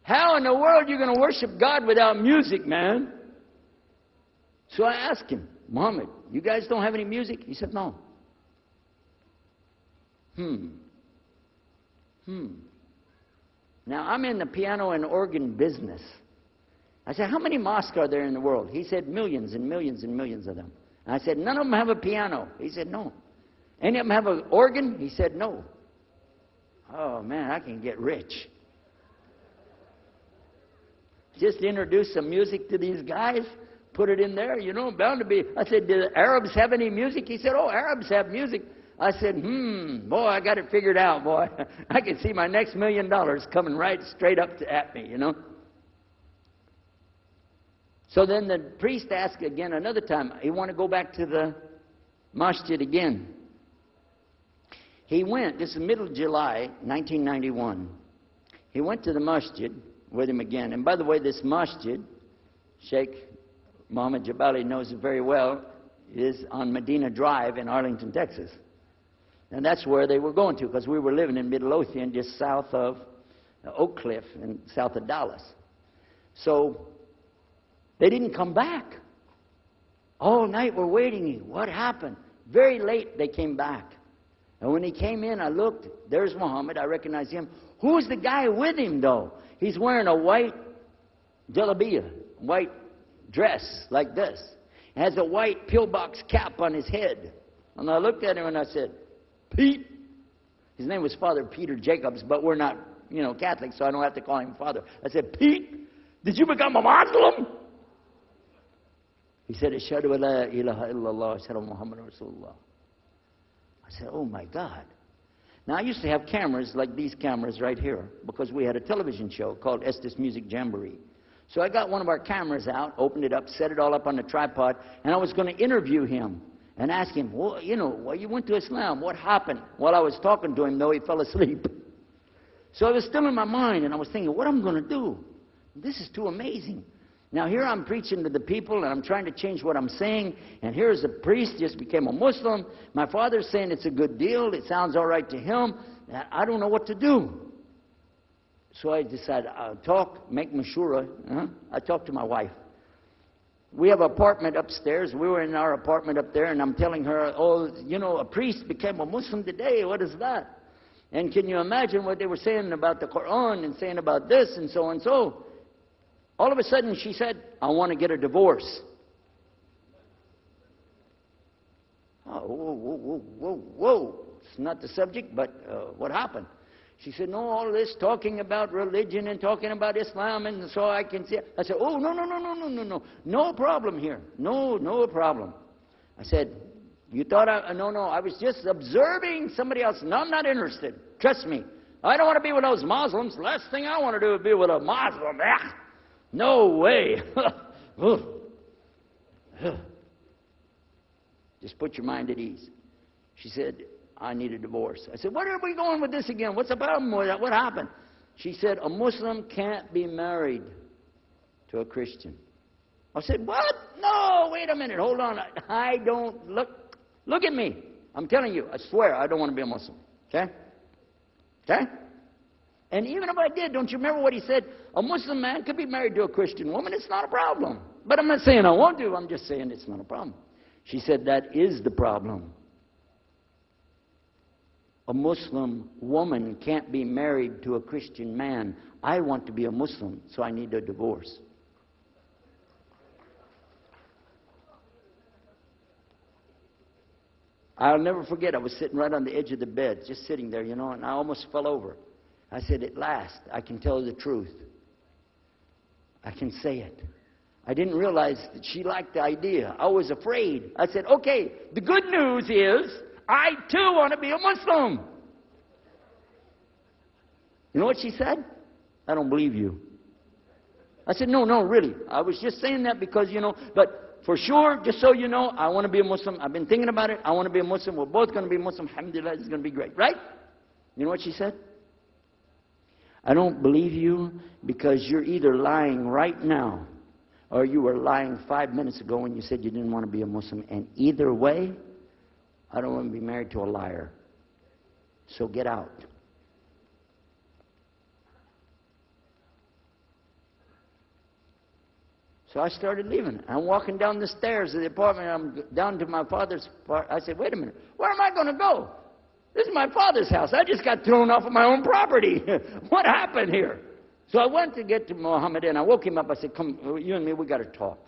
How in the world are you going to worship God without music, man? So I asked him, Muhammad, you guys don't have any music? He said, no. Now, I'm in the piano and organ business. I said, how many mosques are there in the world? He said, millions and millions and millions of them. And I said, none of them have a piano. He said, no. Any of them have an organ? He said, no. Oh, man, I can get rich. Just introduce some music to these guys, put it in there, you know, bound to be. I said, do the Arabs have any music? He said, oh, Arabs have music. I said, boy, I got it figured out, boy. I can see my next $1 million coming right straight up at me, you know. So then the priest asked again another time, he wanted to go back to the masjid again. He went, this is middle of July, 1991. He went to the masjid with him again. And by the way, this masjid, Sheikh Mohammed Jabali knows it very well, is on Medina Drive in Arlington, Texas. And that's where they were going to, because we were living in Midlothian, just south of Oak Cliff and south of Dallas. So they didn't come back. All night we're waiting. What happened? Very late they came back. And when he came in, I looked. There's Muhammad. I recognized him. Who's the guy with him, though? He's wearing a white jalabiyah, white dress like this. He has a white pillbox cap on his head. And I looked at him and I said, Pete. His name was Father Peter Jacobs, but we're not, you know, Catholic, so I don't have to call him Father. I said, Pete, did you become a Muslim? He said, Ashhadu an la ilaha illallah, Ashhadu Muhammad Rasulullah. I said, oh my God. Now I used to have cameras like these cameras right here, because we had a television show called Estes Music Jamboree. So I got one of our cameras out, opened it up, set it all up on the tripod, and I was going to interview him and ask him, well, you know, well, you went to Islam, what happened? While I was talking to him, though, he fell asleep. So it was still in my mind, and I was thinking, what am I going to do? This is too amazing. Now here I'm preaching to the people, and I'm trying to change what I'm saying, and here's a priest, just became a Muslim. My father's saying it's a good deal, it sounds all right to him. I don't know what to do. So I decided, I'll talk, make mashura. I talked to my wife. We have an apartment upstairs. We were in our apartment up there, and I'm telling her, oh, you know, a priest became a Muslim today. What is that? And can you imagine what they were saying about the Quran and saying about this and so and so? All of a sudden, she said, I want to get a divorce. Oh, whoa. It's not the subject, but what happened? She said, no, all this talking about religion and talking about Islam, and so I can see. I said, oh, no. No problem here. No problem. I said, you thought no, I was just observing somebody else. No, I'm not interested. Trust me. I don't want to be with those Muslims. Last thing I want to do is be with a Muslim. No way. Just put your mind at ease. She said, I need a divorce. I said, where are we going with this again? What's the problem with that? What happened? She said, a Muslim can't be married to a Christian. I said, what? No, wait a minute. Hold on. I don't look at me. I'm telling you, I swear I don't want to be a Muslim. Okay? Okay? And even if I did, don't you remember what he said? A Muslim man could be married to a Christian woman. It's not a problem. But I'm not saying I won't do. I'm just saying it's not a problem. She said, that is the problem. A Muslim woman can't be married to a Christian man. I want to be a Muslim, so I need a divorce. I'll never forget, I was sitting right on the edge of the bed, just sitting there, you know, and I almost fell over. I said, at last, I can tell the truth. I can say it. I didn't realize that she liked the idea. I was afraid. I said, okay, the good news is, I too want to be a Muslim. You know what she said? I don't believe you. I said, no, really. I was just saying that because, you know, but for sure, just so you know, I want to be a Muslim. I've been thinking about it. I want to be a Muslim. We're both going to be Muslim. Alhamdulillah, it's going to be great. Right? You know what she said? I don't believe you because you're either lying right now or you were lying 5 minutes ago when you said you didn't want to be a Muslim. And either way, I don't want to be married to a liar. So get out. So I started leaving. I'm walking down the stairs of the apartment. I'm down to my father's part. I said, wait a minute. Where am I going to go? This is my father's house. I just got thrown off of my own property. What happened here? So I went to get to Muhammad, and I woke him up. I said, come, you and me, we got to talk.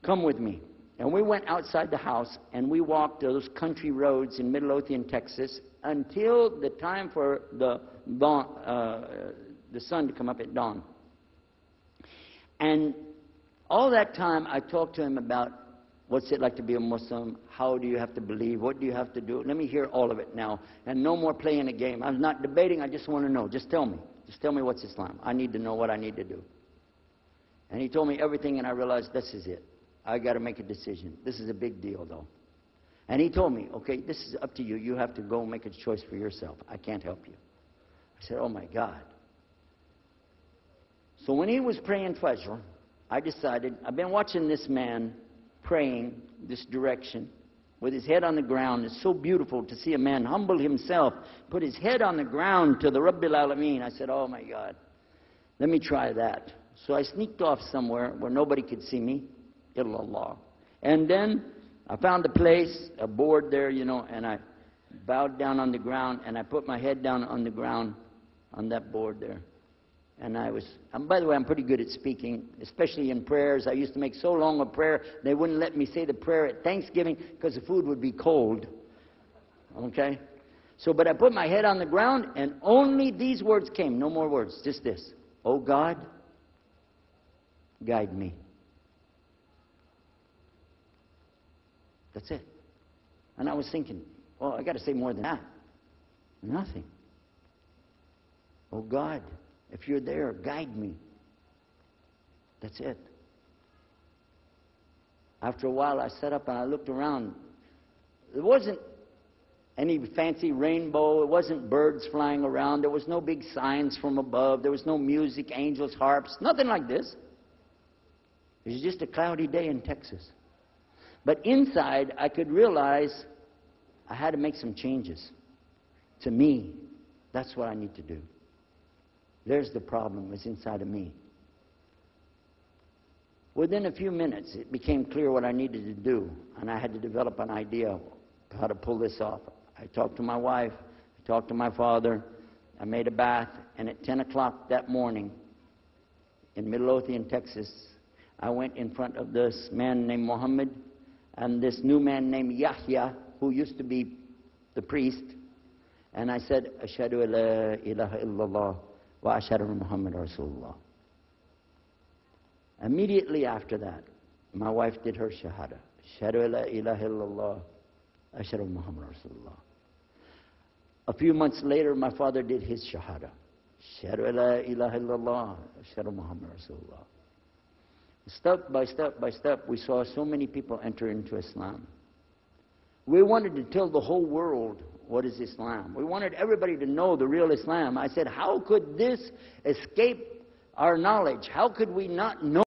Come with me. And we went outside the house, and we walked those country roads in Midlothian, Texas, until the time for the sun to come up at dawn. And all that time, I talked to him about what's it like to be a Muslim, how do you have to believe, what do you have to do. Let me hear all of it now, and no more playing a game. I'm not debating, I just want to know. Just tell me. Just tell me what's Islam. I need to know what I need to do. And he told me everything, and I realized this is it. I got to make a decision. This is a big deal, though. And he told me, okay, this is up to you. You have to go make a choice for yourself. I can't help you. I said, oh, my God. So when he was praying Fajr, I decided, I've been watching this man praying this direction with his head on the ground. It's so beautiful to see a man humble himself, put his head on the ground to the Rabbil Alameen. I said, oh, my God, let me try that. So I sneaked off somewhere where nobody could see me. Illallah. And then I found a place, a board there, you know, and I bowed down on the ground, and I put my head down on the ground on that board there. And by the way, I'm pretty good at speaking, especially in prayers. I used to make so long a prayer, they wouldn't let me say the prayer at Thanksgiving because the food would be cold. Okay? So, but I put my head on the ground, and only these words came, no more words, just this. Oh God, guide me. That's it. And I was thinking, well, I got to say more than that. Nothing. Oh God, if you're there, guide me. That's it. After a while, I sat up and I looked around. There wasn't any fancy rainbow. It wasn't birds flying around. There was no big signs from above. There was no music, angels, harps, nothing like this. It was just a cloudy day in Texas. But inside, I could realize I had to make some changes. To me, that's what I need to do. There's the problem, it's inside of me. Within a few minutes, it became clear what I needed to do, and I had to develop an idea of how to pull this off. I talked to my wife, I talked to my father, I made a bath, and at 10 o'clock that morning, in Midlothian, Texas, I went in front of this man named Muhammad, and this new man named Yahya, who used to be the priest, and I said, Ashhadu la ilaha illallah wa ashhadu Muhammad Rasulullah. Immediately after that, my wife did her shahada. Ashhadu la ilaha illallah, ashhadu Muhammad Rasulullah. A few months later, my father did his shahada. Ashhadu la ilaha illallah, ashhadu Muhammad Rasulullah. Step by step by step, we saw so many people enter into Islam. We wanted to tell the whole world what is Islam. We wanted everybody to know the real Islam. I said, how could this escape our knowledge? How could we not know